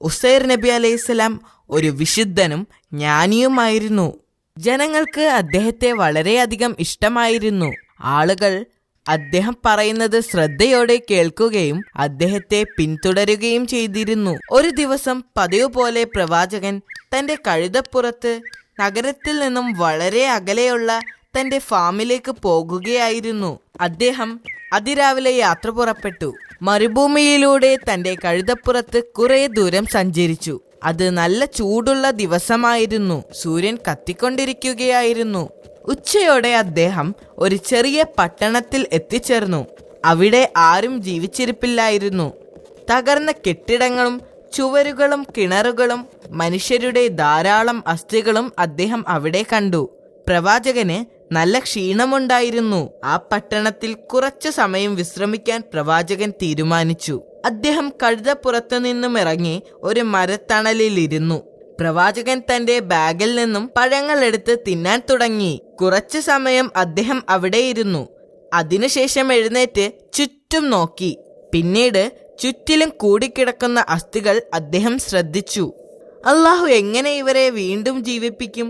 ഉസൈർ നബി അലൈഹിസ്സലാം ഒരു വിശുദ്ധനും ജ്ഞാനിയുമായിരുന്നു. ജനങ്ങൾക്ക് അദ്ദേഹത്തെ വളരെയധികം ഇഷ്ടമായിരുന്നു. ആളുകൾ അദ്ദേഹം പറയുന്നത് ശ്രദ്ധയോടെ കേൾക്കുകയും അദ്ദേഹത്തെ പിന്തുടരുകയും ചെയ്തിരുന്നു. ഒരു ദിവസം പതിവ് പോലെ പ്രവാചകൻ തന്റെ കഴുതപ്പുറത്ത് നഗരത്തിൽ നിന്നും വളരെ അകലെയുള്ള തന്റെ ഫാമിലേക്ക് പോകുകയായിരുന്നു. അദ്ദേഹം അതിരാവിലെ യാത്ര പുറപ്പെട്ടു. മരുഭൂമിയിലൂടെ തന്റെ കഴുതപ്പുറത്ത് കുറെ ദൂരം സഞ്ചരിച്ചു. അത് നല്ല ചൂടുള്ള ദിവസമായിരുന്നു. സൂര്യൻ കത്തിക്കൊണ്ടിരിക്കുകയായിരുന്നു. ഉച്ചയോടെ അദ്ദേഹം ഒരു ചെറിയ പട്ടണത്തിൽ എത്തിച്ചേർന്നു. അവിടെ ആരും ജീവിച്ചിരിപ്പില്ലായിരുന്നു. തകർന്ന കെട്ടിടങ്ങളും ചുവരുകളും കിണറുകളും മനുഷ്യരുടെ ധാരാളം അസ്ഥികളും അദ്ദേഹം അവിടെ കണ്ടു. പ്രവാചകന് നല്ല ക്ഷീണമുണ്ടായിരുന്നു. ആ പട്ടണത്തിൽ കുറച്ചു സമയം വിശ്രമിക്കാൻ പ്രവാചകൻ തീരുമാനിച്ചു. അദ്ദേഹം കഴുതപ്പുറത്തു നിന്നും ഇറങ്ങി ഒരു മരത്തണലിലിരുന്നു. പ്രവാചകൻ തന്റെ ബാഗിൽ നിന്നും പഴങ്ങൾ എടുത്ത് തിന്നാൻ തുടങ്ങി. കുറച്ചു സമയം അദ്ദേഹം അവിടെയിരുന്നു. അതിനുശേഷം എഴുന്നേറ്റ് ചുറ്റും നോക്കി. പിന്നീട് ചുറ്റിലും കൂടിക്കിടക്കുന്ന അസ്ഥികൾ അദ്ദേഹം ശ്രദ്ധിച്ചു. അള്ളാഹു എങ്ങനെ ഇവരെ വീണ്ടും ജീവിപ്പിക്കും?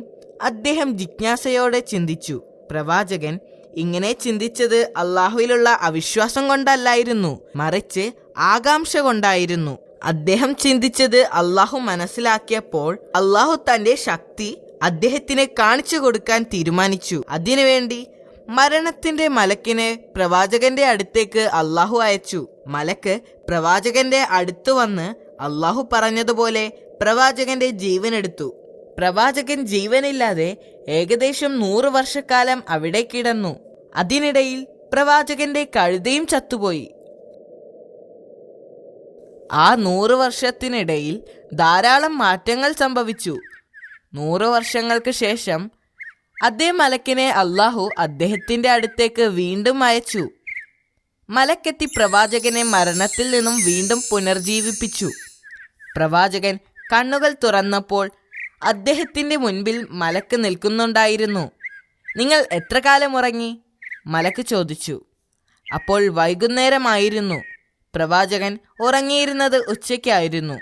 അദ്ദേഹം ജിജ്ഞാസയോടെ ചിന്തിച്ചു. പ്രവാചകൻ ഇങ്ങനെ ചിന്തിച്ചത് അള്ളാഹുവിലുള്ള അവിശ്വാസം കൊണ്ടല്ലായിരുന്നു, മറിച്ച് ആകാംക്ഷ കൊണ്ടായിരുന്നു. അദ്ദേഹം ചിന്തിച്ചത് അള്ളാഹു മനസ്സിലാക്കിയപ്പോൾ അള്ളാഹു തന്റെ ശക്തി അദ്ദേഹത്തിന് കാണിച്ചു കൊടുക്കാൻ തീരുമാനിച്ചു. അതിനുവേണ്ടി മരണത്തിന്റെ മലക്കിനെ പ്രവാചകന്റെ അടുത്തേക്ക് അള്ളാഹു അയച്ചു. മലക്ക് പ്രവാചകന്റെ അടുത്തു വന്ന് അള്ളാഹു പറഞ്ഞതുപോലെ പ്രവാചകന്റെ ജീവനെടുത്തു. പ്രവാചകൻ ജീവനില്ലാതെ ഏകദേശം 100 വർഷക്കാലം അവിടെ കിടന്നു. അതിനിടയിൽ പ്രവാചകന്റെ കഴുതയും ചത്തുപോയി. ആ 100 വർഷത്തിനിടയിൽ ധാരാളം മാറ്റങ്ങൾ സംഭവിച്ചു. 100 വർഷങ്ങൾക്ക് ശേഷം അതേ മലക്കിനെ അള്ളാഹു അദ്ദേഹത്തിന്റെ അടുത്തേക്ക് വീണ്ടും അയച്ചു. മലക്കെത്തി പ്രവാചകനെ മരണത്തിൽ നിന്നും വീണ്ടും പുനർജീവിപ്പിച്ചു. പ്രവാചകൻ കണ്ണുകൾ തുറന്നപ്പോൾ അദ്ദേഹത്തിന്റെ മുൻപിൽ മലക്ക് നിൽക്കുന്നുണ്ടായിരുന്നു. നിങ്ങൾ എത്ര കാലം ഉറങ്ങി? മലക്ക് ചോദിച്ചു. അപ്പോൾ വൈകുന്നേരമായിരുന്നു. പ്രവാചകൻ ഉറങ്ങിയിരുന്നത് ഉച്ചയ്ക്കായിരുന്നു.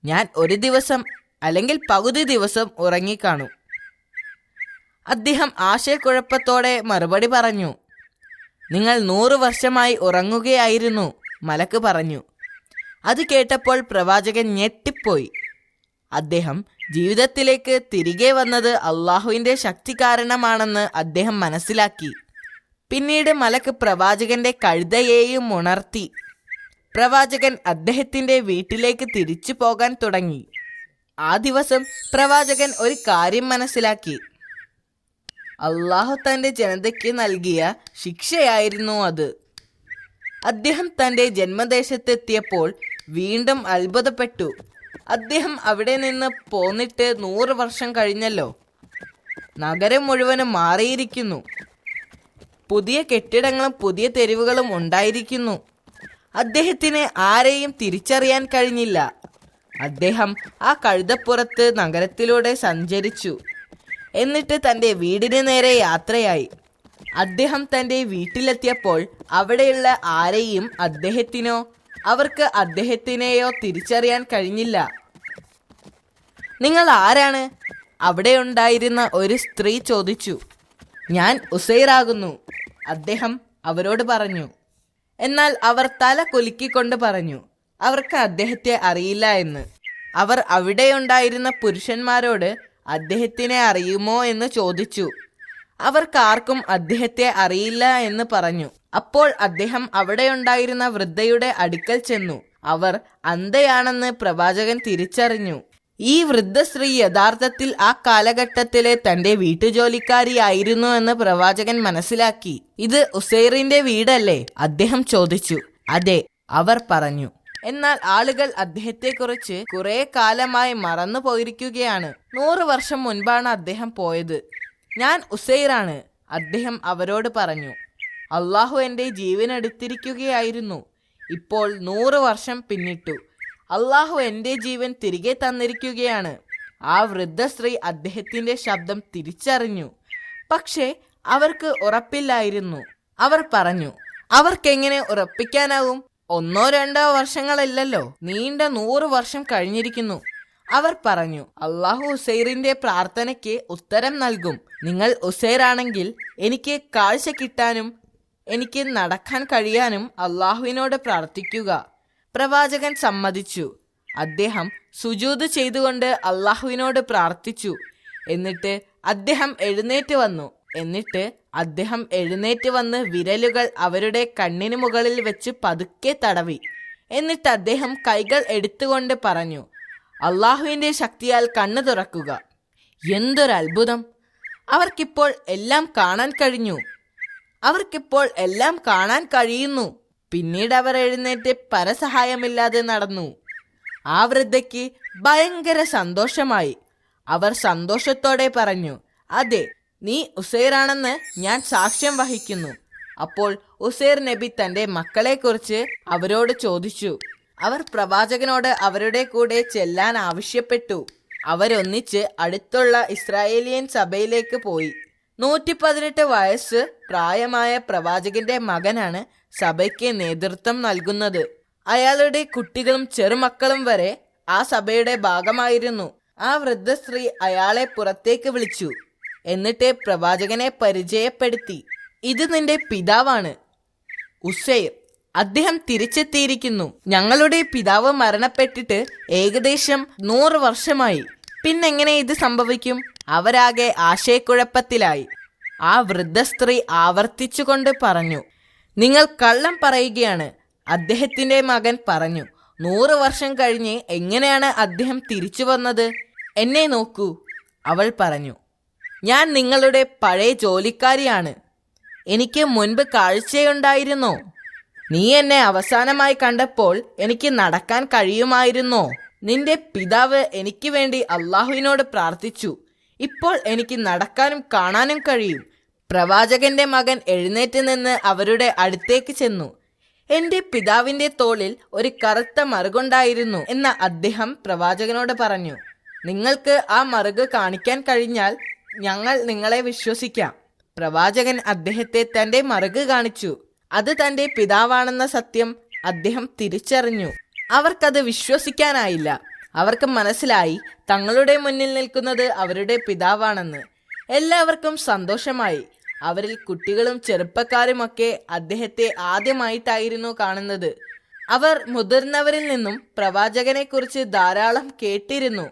ഞാൻ ഒരു ദിവസം അല്ലെങ്കിൽ പകുതി ദിവസം ഉറങ്ങിക്കാണും. അദ്ദേഹം ആശയക്കുഴപ്പത്തോടെ മറുപടി പറഞ്ഞു. നിങ്ങൾ 100 വർഷമായി ഉറങ്ങുകയായിരുന്നു, മലക്ക് പറഞ്ഞു. അത് കേട്ടപ്പോൾ പ്രവാചകൻ ഞെട്ടിപ്പോയി. അദ്ദേഹം ജീവിതത്തിലേക്ക് തിരികെ വന്നത് അള്ളാഹുവിന്റെ ശക്തി കാരണമാണെന്ന് അദ്ദേഹം മനസ്സിലാക്കി. പിന്നീട് മലക്ക് പ്രവാചകന്റെ കഴുതയെയും ഉണർത്തി. പ്രവാചകൻ അദ്ദേഹത്തിന്റെ വീട്ടിലേക്ക് തിരിച്ചു പോകാൻ തുടങ്ങി. ആ ദിവസം പ്രവാചകൻ ഒരു കാര്യം മനസ്സിലാക്കി. അള്ളാഹു തന്റെ ജനതയ്ക്ക് നൽകിയ ശിക്ഷയായിരുന്നു അത്. അദ്ദേഹം തന്റെ ജന്മദേശത്തെത്തിയപ്പോൾ വീണ്ടും അത്ഭുതപ്പെട്ടു. അദ്ദേഹം അവിടെ നിന്ന് പോന്നിട്ട് 100 വർഷം കഴിഞ്ഞല്ലോ. നഗരം മുഴുവനും മാറിയിരിക്കുന്നു. പുതിയ കെട്ടിടങ്ങളും പുതിയ തെരുവുകളും ഉണ്ടായിരിക്കുന്നു. അദ്ദേഹത്തിന് ആരെയും തിരിച്ചറിയാൻ കഴിഞ്ഞില്ല. അദ്ദേഹം ആ കഴുതപ്പുറത്ത് നഗരത്തിലൂടെ സഞ്ചരിച്ചു. എന്നിട്ട് തൻ്റെ വീടിന് നേരെ യാത്രയായി. അദ്ദേഹം തൻ്റെ വീട്ടിലെത്തിയപ്പോൾ അവിടെയുള്ള ആരെയും അദ്ദേഹത്തിനോ അവർക്ക് അദ്ദേഹത്തിനെയോ തിരിച്ചറിയാൻ കഴിഞ്ഞില്ല. നിങ്ങൾ ആരാണ്? അവിടെ ഉണ്ടായിരുന്ന ഒരു സ്ത്രീ ചോദിച്ചു. ഞാൻ ഉസൈറാകുന്നു, അദ്ദേഹം അവരോട് പറഞ്ഞു. എന്നാൽ അവർ തല കുലുക്കിക്കൊണ്ട് പറഞ്ഞു അവർക്ക് അദ്ദേഹത്തെ അറിയില്ല എന്ന്. അവർ അവിടെയുണ്ടായിരുന്ന പുരുഷന്മാരോട് അദ്ദേഹത്തിനെ അറിയുമോ എന്ന് ചോദിച്ചു. അവർക്കാർക്കും അദ്ദേഹത്തെ അറിയില്ല എന്ന് പറഞ്ഞു. അപ്പോൾ അദ്ദേഹം അവിടെയുണ്ടായിരുന്ന വൃദ്ധയുടെ അടുക്കൽ ചെന്നു. അവർ അന്ധയാണെന്ന് പ്രവാചകൻ തിരിച്ചറിഞ്ഞു. ഈ വൃദ്ധ സ്ത്രീ യഥാർത്ഥത്തിൽ ആ കാലഘട്ടത്തിലെ തന്റെ വീട്ടുജോലിക്കാരിയായിരുന്നു എന്ന് പ്രവാചകൻ മനസ്സിലാക്കി. ഇത് ഉസൈറിന്റെ വീടല്ലേ? അദ്ദേഹം ചോദിച്ചു. അതെ, അവർ പറഞ്ഞു. എന്നാൽ ആളുകൾ അദ്ദേഹത്തെക്കുറിച്ച് കുറെ കാലമായി മറന്നു പോയിരിക്കുകയാണ്. 100 വർഷം മുൻപാണ് അദ്ദേഹം പോയത്. ഞാൻ ഉസൈറാണ്, അദ്ദേഹം അവരോട് പറഞ്ഞു. അള്ളാഹു എൻ്റെ ജീവനെടുത്തിരിക്കുകയായിരുന്നു. ഇപ്പോൾ 100 വർഷം പിന്നിട്ടു. അള്ളാഹു എൻ്റെ ജീവൻ തിരികെ തന്നിരിക്കുകയാണ്. ആ വൃദ്ധ സ്ത്രീ അദ്ദേഹത്തിന്റെ ശബ്ദം തിരിച്ചറിഞ്ഞു. പക്ഷേ അവർക്ക് ഉറപ്പില്ലായിരുന്നു. അവർ പറഞ്ഞു, അവർക്കെങ്ങനെ ഉറപ്പിക്കാനാവും? ഒന്നോ രണ്ടോ വർഷങ്ങളല്ലല്ലോ, നീണ്ട 100 വർഷം കഴിഞ്ഞിരിക്കുന്നു. അവർ പറഞ്ഞു, അള്ളാഹു ഉസൈറിന്റെ പ്രാർത്ഥനയ്ക്ക് ഉത്തരം നൽകും. നിങ്ങൾ ഉസൈറാണെങ്കിൽ എനിക്ക് കാഴ്ച കിട്ടാനും എനിക്ക് നടക്കാൻ കഴിയാനും അള്ളാഹുവിനോട് പ്രാർത്ഥിക്കുക. പ്രവാചകൻ സമ്മതിച്ചു. അദ്ദേഹം സുജൂദ് ചെയ്തുകൊണ്ട് അള്ളാഹുവിനോട് പ്രാർത്ഥിച്ചു. എന്നിട്ട് അദ്ദേഹം എഴുന്നേറ്റ് വന്ന് വിരലുകൾ അവരുടെ കണ്ണിന് മുകളിൽ വെച്ച് പതുക്കെ തടവി. എന്നിട്ട് അദ്ദേഹം കൈകൾ എടുത്തുകൊണ്ട് പറഞ്ഞു, അള്ളാഹുവിന്റെ ശക്തിയാൽ കണ്ണു തുറക്കുക. എന്തൊരത്ഭുതം! അവർക്കിപ്പോൾ എല്ലാം കാണാൻ കഴിയുന്നു. പിന്നീട് അവർ എഴുന്നേറ്റ് പരസഹായമില്ലാതെ നടന്നു. ആ വൃദ്ധയ്ക്ക് ഭയങ്കര സന്തോഷമായി. അവർ സന്തോഷത്തോടെ പറഞ്ഞു, അതെ, നീ ഉസൈറാണെന്ന് ഞാൻ സാക്ഷ്യം വഹിക്കുന്നു. അപ്പോൾ ഉസൈർ നബി തന്റെ മക്കളെക്കുറിച്ച് അവരോട് ചോദിച്ചു. അവർ പ്രവാചകനോട് അവരുടെ കൂടെ ചെല്ലാൻ ആവശ്യപ്പെട്ടു. അവരൊന്നിച്ച് അടുത്തുള്ള ഇസ്രായേലിയൻ സഭയിലേക്ക് പോയി. 118 വയസ്സ് പ്രായമായ പ്രവാചകന്റെ മകനാണ് സഭയ്ക്ക് നേതൃത്വം നൽകുന്നത്. അയാളുടെ കുട്ടികളും ചെറുമക്കളും വരെ ആ സഭയുടെ ഭാഗമായിരുന്നു. ആ വൃദ്ധ സ്ത്രീ അയാളെ പുറത്തേക്ക് വിളിച്ചു. എന്നിട്ട് പ്രവാചകനെ പരിചയപ്പെടുത്തി. ഇത് നിന്റെ പിതാവാണ്, ഉസൈർ. അദ്ദേഹം തിരിച്ചെത്തിയിരിക്കുന്നു. ഞങ്ങളുടെ പിതാവ് മരണപ്പെട്ടിട്ട് ഏകദേശം 100 വർഷമായി. പിന്നെങ്ങനെ ഇത് സംഭവിക്കും? അവരാകെ ആശയക്കുഴപ്പത്തിലായി. ആ വൃദ്ധ സ്ത്രീ ആവർത്തിച്ചുകൊണ്ട് പറഞ്ഞു, നിങ്ങൾ കള്ളം പറയുകയാണ്. അദ്ദേഹത്തിന്റെ മകൻ പറഞ്ഞു, 100 വർഷം കഴിഞ്ഞ് എങ്ങനെയാണ് അദ്ദേഹം തിരിച്ചു വന്നത്? എന്നെ നോക്കൂ, അവൾ പറഞ്ഞു. ഞാൻ നിങ്ങളുടെ പഴയ ജോലിക്കാരിയാണ്. എനിക്ക് മുൻപ് കാഴ്ചയുണ്ടായിരുന്നോ? നീ എന്നെ അവസാനമായി കണ്ടപ്പോൾ എനിക്ക് നടക്കാൻ കഴിയുമായിരുന്നോ? നിന്റെ പിതാവ് എനിക്ക് വേണ്ടി അള്ളാഹുവിനോട് പ്രാർത്ഥിച്ചു. ഇപ്പോൾ എനിക്ക് നടക്കാനും കാണാനും കഴിയും. പ്രവാചകന്റെ മകൻ എഴുന്നേറ്റ് നിന്ന് അവരുടെ അടുത്തേക്ക് ചെന്നു. എന്റെ പിതാവിന്റെ തോളിൽ ഒരു കറുത്ത മറുകുണ്ടായിരുന്നു എന്ന് അദ്ദേഹം പ്രവാചകനോട് പറഞ്ഞു. നിങ്ങൾക്ക് ആ മറുക് കാണിക്കാൻ കഴിഞ്ഞാൽ ഞങ്ങൾ നിങ്ങളെ വിശ്വസിക്കാം. പ്രവാചകൻ അദ്ദേഹത്തെ തന്റെ മറുക് കാണിച്ചു. അത് തന്റെ പിതാവാണെന്ന സത്യം അദ്ദേഹം തിരിച്ചറിഞ്ഞു. അവർക്കത് വിശ്വസിക്കാനായില്ല. അവർക്ക് മനസ്സിലായി തങ്ങളുടെ മുന്നിൽ നിൽക്കുന്നത് അവരുടെ പിതാവാണെന്ന്. എല്ലാവർക്കും സന്തോഷമായി. അവരിൽ കുട്ടികളും ചെറുപ്പക്കാരുമൊക്കെ അദ്ദേഹത്തെ ആദ്യമായിട്ടായിരുന്നു കാണുന്നത്. അവർ മുതിർന്നവരിൽ നിന്നും പ്രവാചകനെക്കുറിച്ച് ധാരാളം കേട്ടിരുന്നു.